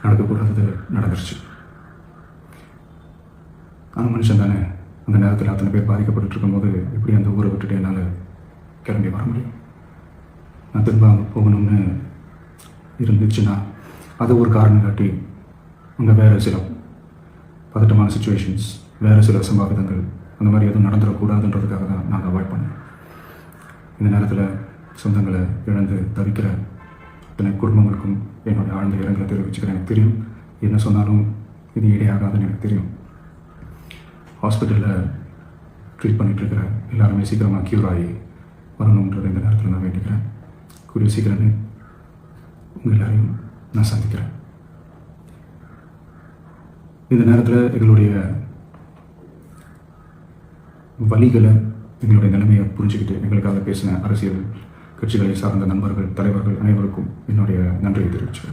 நடக்கக்கூடாதது நடந்துருச்சு. ஆனால் மனுஷன் தானே, அந்த நேரத்தில் அத்தனை பேர் பாதிக்கப்பட்டு இருக்கும்போது எப்படி அந்த ஊரை விட்டுட்டு என்னால் கிளம்பி வர முடியும்? நான் திரும்ப அங்கே போகணும்னு இருந்துச்சுன்னா அது ஒரு காரணம் காட்டி அங்கே வேறு சில பதட்டமான சுச்சுவேஷன்ஸ், வேறு சில சம்பாவிதங்கள் அந்த மாதிரி எதுவும் நடந்துடக்கூடாதுன்றதுக்காக தான் நாங்கள் அவாய்ட் பண்ணோம். இந்த நேரத்தில் சொந்தங்களை இழந்து தவிக்கிற அத்தனை குடும்பங்களுக்கும் என்னுடைய ஆழ்ந்த இரங்கலை தெரிவிச்சுக்கிறேன். எனக்கு தெரியும், என்ன சொன்னாலும் இது ஈடையாகாதுன்னு எனக்கு தெரியும். ஹாஸ்பிட்டலில் ட்ரீட் பண்ணிகிட்ருக்கிற எல்லாருமே சீக்கிரமாக க்யூர் ஆகி வரணுன்றதை இந்த நேரத்தில் நான் வேண்டிக்கிறேன். கூடிய சீக்கிரமே உங்கள் எல்லாரையும் நான் சந்திக்கிறேன். இந்த நேரத்தில் எங்களுடைய வழிகளை, எங்களுடைய நிலைமையை புரிஞ்சுக்கிட்டு எங்களுக்காக பேசின அரசியல் கட்சிகளை சார்ந்த நண்பர்கள், தலைவர்கள் அனைவருக்கும் என்னுடைய நன்றியை தெரிவிச்சுக்கிறேன்.